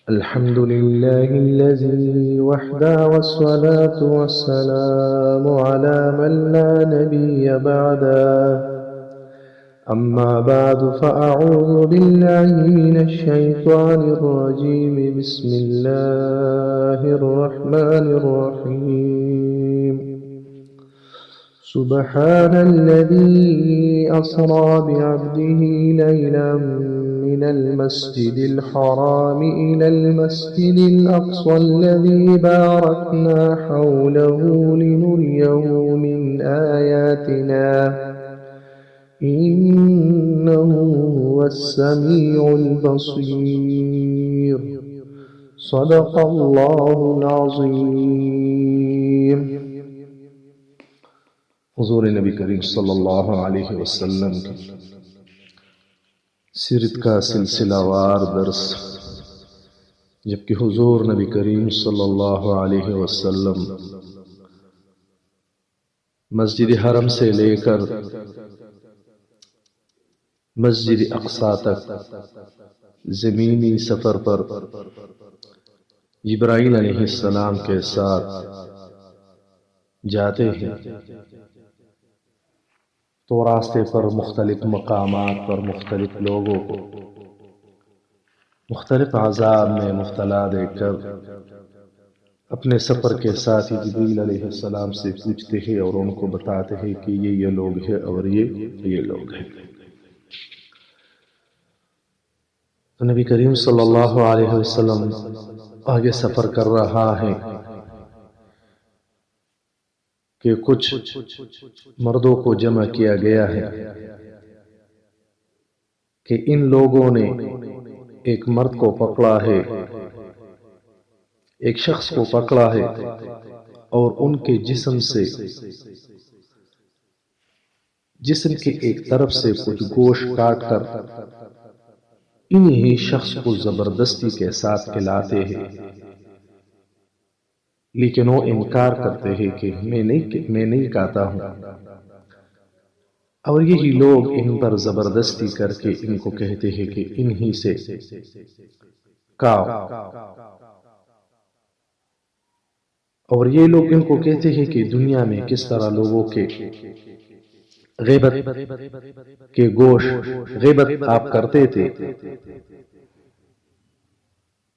الحمد لله الذي وحده والصلاة والسلام على من لا نبي بعده. أما بعد فأعوذ بالله من الشيطان الرجيم. بسم الله الرحمن الرحيم. سبحان الذي أسرى بعبده ليلا من المسجد الحرام إلى المسجد الأقصى الذي باركنا حوله لنريه من آياتنا إنه هو السميع البصير. صدق الله العظيم. حضور نبی کریم صلی اللہ علیہ وسلم کی سیرت کا سلسلہ وار درس، جبکہ حضور نبی کریم صلی اللہ علیہ وسلم مسجد حرم سے لے کر مسجد اقصی تک زمینی سفر پر جبرائیل علیہ السلام کے ساتھ جاتے ہیں تو راستے پر مختلف مقامات پر مختلف لوگوں کو مختلف عذاب میں مبتلا دیکھ کر اپنے سفر کے ساتھ ہی جبرائیل علیہ السلام سے پوچھتے ہیں اور ان کو بتاتے ہیں کہ یہ لوگ ہیں اور یہ لوگ ہیں. تو نبی کریم صلی اللہ علیہ وسلم آگے سفر کر رہا ہے کہ کچھ مردوں کو جمع کیا گیا ہے کہ ان لوگوں نے ایک مرد کو پکڑا ہے، ایک شخص کو پکڑا ہے اور ان کے جسم کے ایک طرف سے کچھ گوشت کاٹ کر انہی شخص کو زبردستی کے ساتھ کھلاتے ہیں، لیکن وہ انکار کرتے ہیں کہ میں نہیں کھاتا ہوں، اور یہی لوگ ان پر زبردستی کر کے ان کو کہتے ہیں کہ انہی سے کھاؤ، اور یہ لوگ ان کو کہتے ہیں کہ دنیا میں کس طرح لوگوں کے غیبت کے گوشت غیبت آپ کرتے تھے،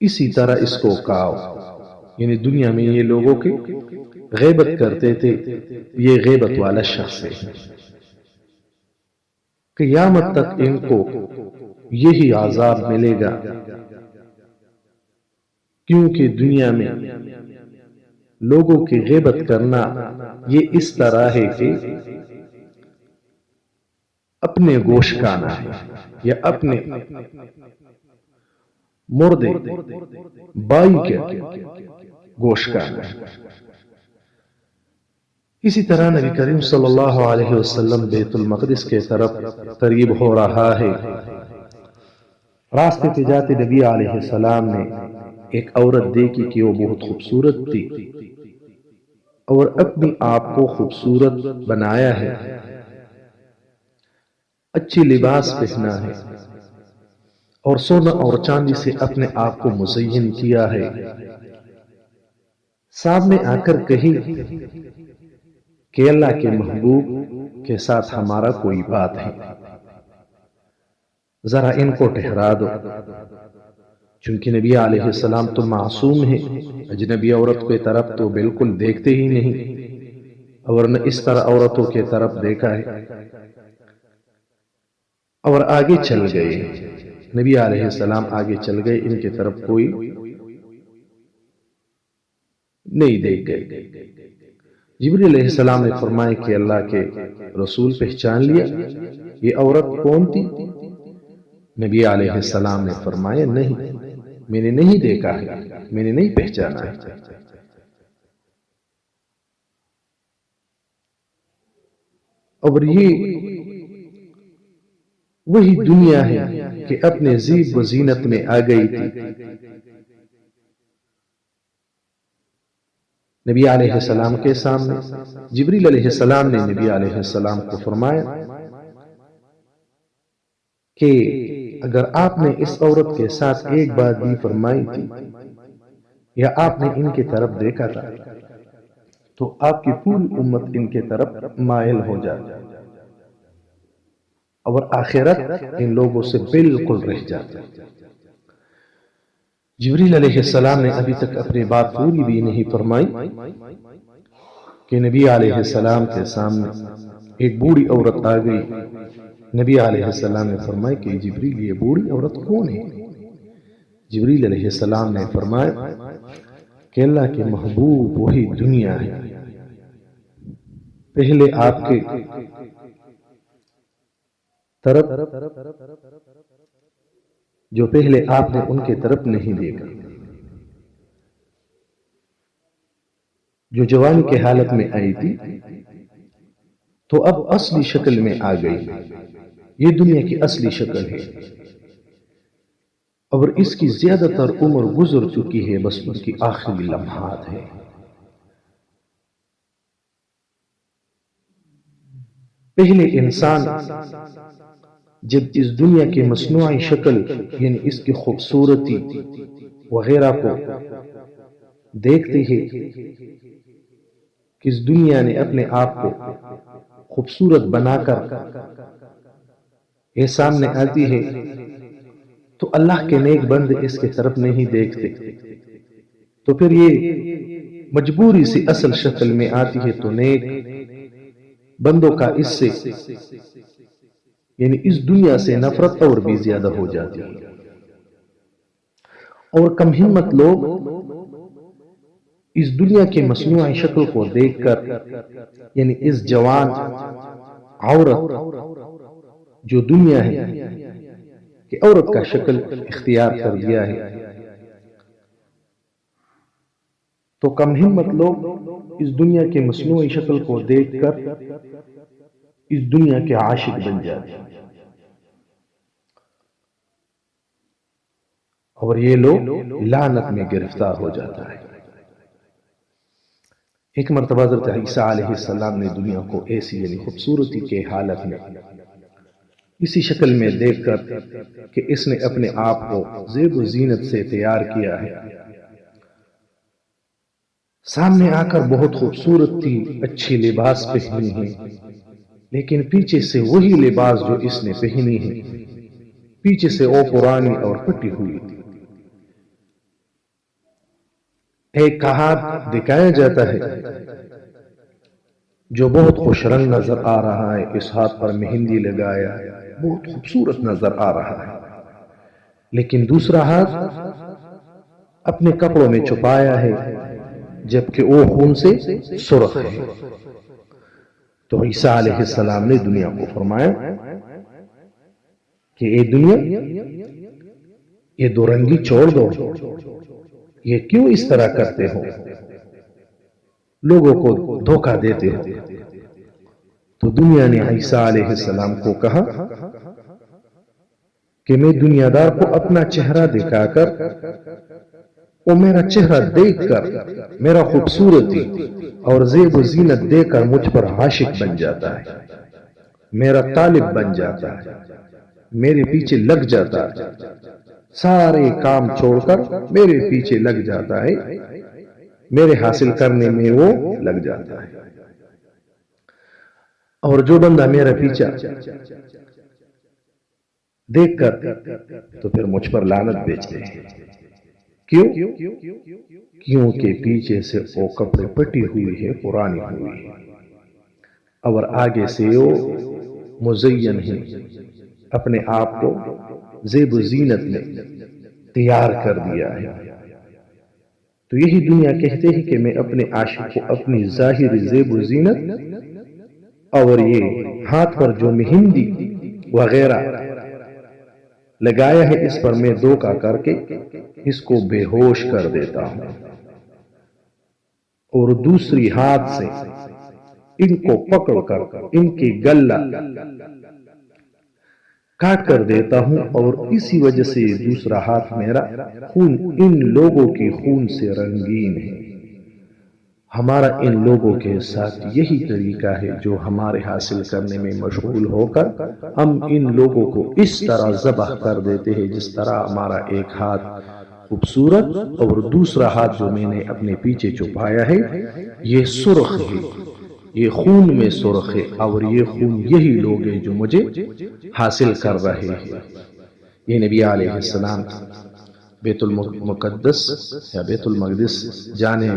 اسی طرح اس کو کھاؤ. یعنی دنیا میں یہ لوگوں کی غیبت کرتے تھے، یہ غیبت والا شخص ہے. قیامت تک ان کو یہی عذاب ملے گا، کیونکہ دنیا میں لوگوں کی غیبت کرنا یہ اس طرح ہے کہ اپنے گوشت کھانا ہے یا اپنے مردے بائی کے گوشت کھانا ہے. اسی طرح نبی کریم صلی اللہ علیہ وسلم بیت المقدس کے طرف قریب ہو رہا ہے. راستے پہ جاتے نبی علیہ السلام نے ایک عورت دیکھی کہ وہ بہت خوبصورت تھی اور اپنی آپ کو خوبصورت بنایا ہے، اچھی لباس پہنا ہے اور سونا اور چاندی سے اپنے آپ کو مزین کیا ہے. سامنے آ کر کہی کہ اللہ کے محبوب کے ساتھ ہمارا کوئی بات ہے، ذرا ان کو ٹھہرا دو. چونکہ نبی علیہ السلام تو معصوم ہے، اجنبی عورت کی طرف تو بالکل دیکھتے ہی نہیں، اور نہ اس طرح عورتوں کی طرف دیکھا ہے، اور آگے چل گئے. نبی علیہ السلام آگے چل گئے، ان کی طرف کوئی نہیں دیکھ گئے. جبریل علیہ السلام نے فرمایا کہ اللہ کے رسول پہچان لیا یہ عورت کون تھی؟ نبی علیہ السلام نے فرمایا نہیں، میں نے نہیں دیکھا ہے، میں نے نہیں پہچانا ہے. اور یہ وہی دنیا ہے کہ اپنے زیب و زینت میں آ گئی تھی. نبی علیہ السلام کے سامنے جبریل علیہ السلام نے نبی علیہ السلام کو فرمایا کہ اگر آپ نے اس عورت کے ساتھ ایک بات بھی فرمائی تھی یا آپ نے ان کی طرف دیکھا تھا تو آپ کی پوری امت ان کے طرف مائل ہو جاتی اور آخرت ان لوگوں سے بالکل رہ جاتی۔ جبریل علیہ السلام نے ابھی تک اپنی بات پوری بھی نہیں فرمائی کہ نبی علیہ السلام کے سامنے ایک بوڑھی عورت آ گئی۔ نبی علیہ السلام نے فرمایا کہ جبریل یہ بوڑھی عورت کون ہے؟ جبریل علیہ السلام نے فرمایا کہ اللہ کے محبوب وہی دنیا ہے، پہلے آپ کے طرف جو پہلے آپ نے ان کے طرف نہیں دیکھا، جو جوانی کے حالت میں آئی تھی تو اب اصلی شکل میں آ گئی، یہ دنیا کی اصلی شکل ہے اور اس کی زیادہ تر عمر گزر چکی ہے، بس اس کی آخری لمحات ہے۔ پہلے انسان جب اس دنیا کی مصنوعی شکل یعنی اس کی خوبصورتی وغیرہ کو دیکھتے ہیں کہ اس دنیا نے اپنے آپ کو خوبصورت بنا کر یہ سامنے آتی ہے تو اللہ کے نیک بندے اس کی طرف نہیں دیکھتے، تو پھر یہ مجبوری سے اصل شکل میں آتی ہے تو نیک بندوں کا اس سے یعنی اس دنیا سے نفرت اور بھی زیادہ ہو جاتی ہے، اور کم ہمت لوگ اس دنیا کی مصنوعی شکل کو دیکھ کر یعنی اس جوان عورت جو دنیا ہے کہ عورت کا شکل اختیار کر دیا ہے، تو کم ہمت لوگ اس دنیا کے مصنوعی شکل کو دیکھ کر اس دنیا کے عاشق بن جاتے ہیں، اور یہ لوگ لعنت میں گرفتار ہو جاتا ہے۔ ایک مرتبہ حضرت عیسیٰ علیہ السلام نے دنیا کو ایسی یعنی خوبصورتی کے حالت میں اسی شکل میں دیکھ کر کہ اس نے اپنے آپ کو زیب و زینت سے تیار کیا ہے، سامنے آ کر بہت خوبصورت تھی، اچھی لباس پہنی ہے، لیکن پیچھے سے وہی لباس جو اس نے پہنی ہے پیچھے سے وہ پرانی اور پھٹی ہوئی تھی۔ ایک ہاتھ دکھایا جاتا ہے جو بہت خوش رنگ نظر آ رہا ہے، اس ہاتھ پر مہندی لگایا بہت خوبصورت نظر آ رہا ہے، لیکن دوسرا ہاتھ اپنے کپڑوں میں چھپایا ہے جبکہ وہ خون سے سرخ ہے۔ تو عیسیٰ علیہ السلام نے دنیا کو فرمایا کہ اے دنیا، یہ دو رنگی چھوڑ دو، یہ کیوں اس طرح کرتے ہو، لوگوں کو دھوکہ دیتے ہو۔ تو دنیا نے عیسیٰ علیہ السلام کو کہا کہ میں دنیا دار کو اپنا چہرہ دکھا کر وہ میرا چہرہ دیکھ کر میرا خوبصورتی اور زیب و زینت دے کر مجھ پر عاشق بن جاتا ہے، میرا طالب بن جاتا ہے، میرے پیچھے لگ جاتا ہے، سارے کام چھوڑ کر میرے پیچھے لگ جاتا ہے، میرے حاصل کرنے میں وہ لگ جاتا ہے۔ اور جو بندہ میرا پیچھا دیکھ کر تو پھر مجھ پر لعنت بیچتے ہیں، کیوں؟ کیونکہ پیچھے سے وہ کپڑے پٹی ہوئی ہے، پرانی ہوئی ہے، اور آگے سے وہ مزین ہے، اپنے آپ کو زیب و زینت میں تیار کر دیا ہے۔ تو یہی دنیا کہتے ہیں کہ میں اپنے عاشق کو اپنی ظاہری زیب و زینت اور یہ ہاتھ پر جو مہندی وغیرہ لگایا ہے اس پر میں دھوکہ کر کے اس کو بے ہوش کر دیتا ہوں، اور دوسری ہاتھ سے ان کو پکڑ کر ان کی گلہ کاٹ کر دیتا ہوں، اور اسی وجہ سے دوسرا ہاتھ میرا خون ان لوگوں کی خون سے رنگین ہے۔ ہمارا ان لوگوں کے ساتھ یہی طریقہ ہے جو ہمارے حاصل کرنے میں مشغول ہو کر ہم ان لوگوں کو اس طرح ذبح کر دیتے ہیں جس طرح ہمارا ایک ہاتھ خوبصورت اور دوسرا ہاتھ جو میں نے اپنے پیچھے چھپایا ہے یہ سرخ ہے، یہ خون میں سرخ ہے، اور یہ خون یہی لوگ ہیں جو مجھے حاصل کر رہے ہیں۔ یہ نبی علیہ السلام بیت المقدس یا بیت المقدس جانے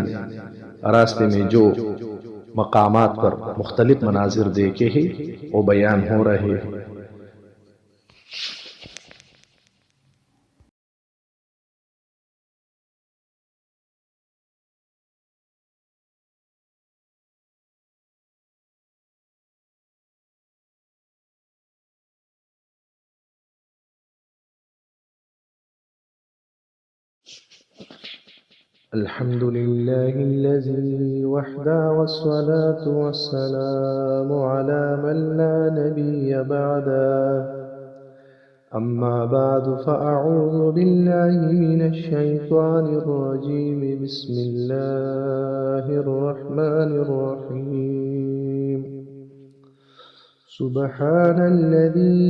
راستے میں جو مقامات پر مختلف مناظر دیکھے ہیں وہ بیان ہو رہے ہیں۔ الحمد لله الذي وحده والصلاة والسلام على من لا نبي بعده، أما بعد فأعوذ بالله من الشيطان الرجيم، بسم الله الرحمن الرحيم، سبحان الذي